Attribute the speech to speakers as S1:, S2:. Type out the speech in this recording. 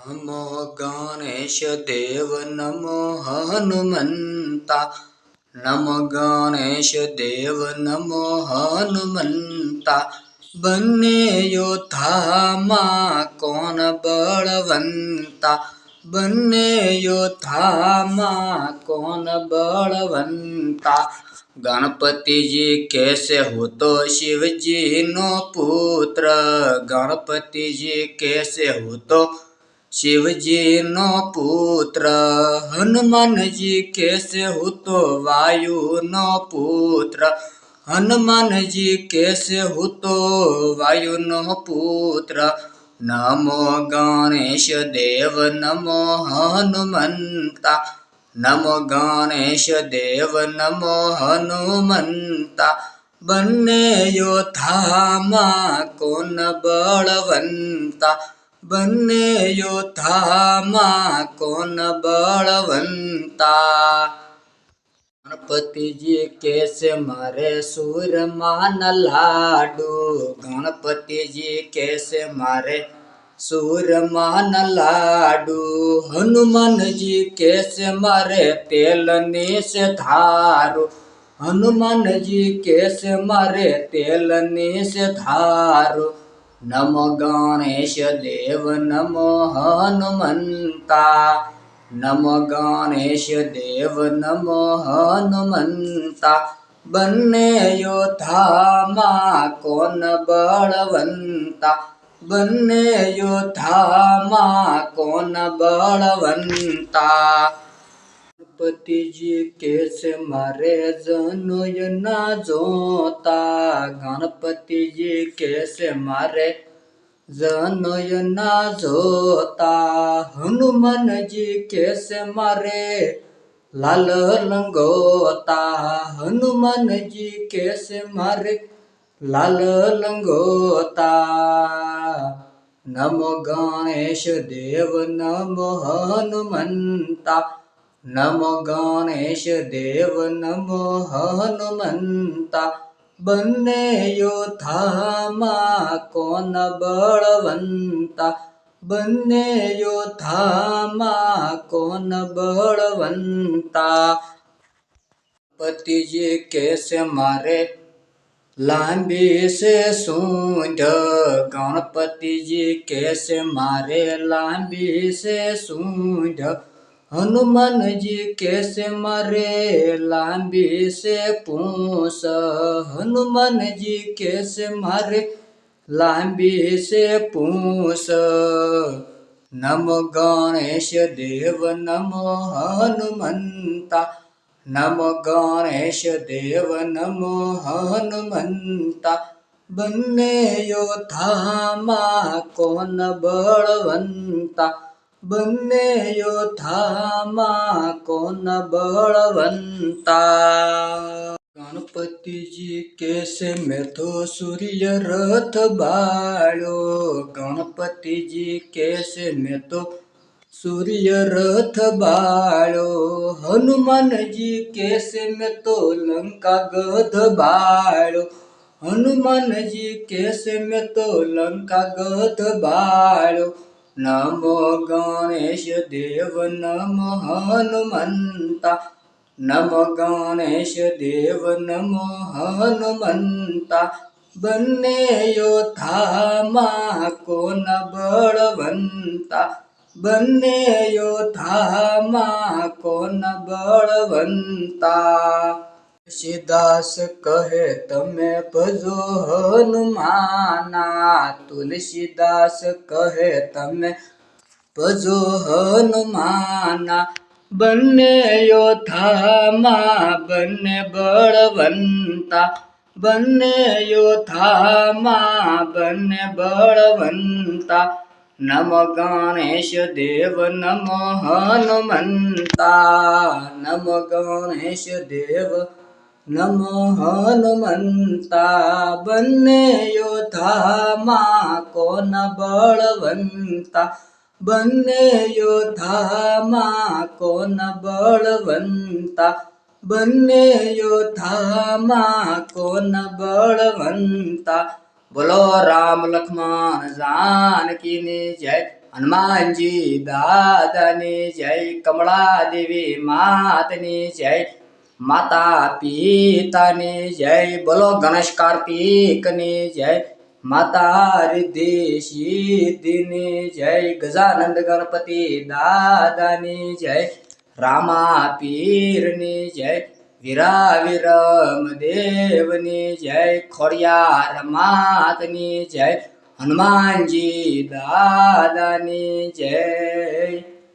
S1: नमो गणेश देव नमो हनुमंता। नमो गणेश देव नमो हनुमंता। बन्ने योद्धाમાં કોણ બળવંતા। બંને યોદ્ધામાં કોણ બળવંતા। ગણપતિજી कैसे हो तो शिवजी नो पुत्र। गणपतिजी कैसे हो तो शिवजी नो पुत्र। हनुमानजी कैसे हो तो वायु नो पुत्र। हनुमानजी कैसे हो तो वायु नो पुत्र। नमो गणेश देव नमो हनुमंता। नमो गणेश देव नमो हनुमंता। બંને યોદ્ધામાં કોણ બળવંતા। બંને યોદ્ધામાં કોણ બળવંતા। ગણપતિજી कैसे मारे सूरमान लाडू। गणपतिजी कैसे मारे सूरमान लाडू। हनुमानजी कैसे मारे तेलनी से धारू। हनुमानजी कैसे मारे तेलनी से धारू। नमो गणेश देव नमो हनुमंता। नमो गणेश देव नमो हनुमंता। બંને યોદ્ધામાં કોણ બળવંતા। બંને યોદ્ધામાં કોણ બળવંતા। ગણપતિજી कैसे मारे जनोय ना जोता। गणपतिજી कैसे मारे जनोय ना जोता। हनुमानजी कैसे मारे लाल लंगोता। हनुमानजी कैसे मारे लाल लंगोता। नमो गणेश देव नमो हनुमंता। नमो गणेश देव नमो हनुमंता। બંને યોદ્ધામાં કોણ બળવંતા। બંને યોદ્ધામાં કોણ બળવંતા। ગણપતિજી कैसे मारे લાંબી સે સૂંઢ। ગણપતિજી कैसे मारे લાંબી સે સૂંઢ। हनुमानजी कैसे मारे लांबी से पूंछ। हनुमानजी कैसे मारे लांबी से पूंछ। नमो गणेश देव नमो हनुमंता। नमो गणेश देव नमो हनुमंता। બંને યોદ્ધામાં કોણ બળવંતા। બંને યોદ્ધામાં કોણ બળવંતા। ગણપતિજી कैसे મેં તો સૂર્ય રથ બાળ્યો। ગણપતિજી कैसे મેં તો સૂર્ય રથ બાળ્યો। હનુમાનજી कैसे મેં તો લંકા ગધ બાળ્યો। હનુમાનજી कैसे મેં તો લંકા ગધ બાળ્યો। નમો ગણેશ દેવ નમો હનુમંતા। નમો ગણેશ દેવ નમો હનુમંતા। બંને યોદ્ધામાં કોણ બળવંતા। બંને યોદ્ધામાં કોણ બળવંતા। તુલસીદાસ કહે તમે ભજો હનુમાના। તુલસીદાસ કહે તમે ભજો હનુમાના। બંને યોદ્ધામાં બંને બળવંતા। બંને યોદ્ધામાં બંને બળવંતા। નમો ગણેશ દેવ નમો હનુમંતા। નમો ગણેશ દેવ નમો હનુમંતા। બંને યોદ્ધામાં કોણ બળવંતા। બંને યોદ્ધામાં કોણ બળવંતા। બંને યોદ્ધામાં કોણ બળવંતા। બોલો રામ લક્ષ્મણ જાનકીની જય। હનુમાનજી દાદાની જય, કમળાદેવી માતની જય, માતા પિતાની જય, બોલો ગણેશ કાર્તિકની જય, માતા રિદ્ધિ સિદ્ધિની જય, ગજાનંદ ગણપતિ દાદાની જય, રામા પીરની જય, વીરા વિરમ દેવની જય, ખોડિયાર માતની જય, હનુમાનજી દાદાની જય.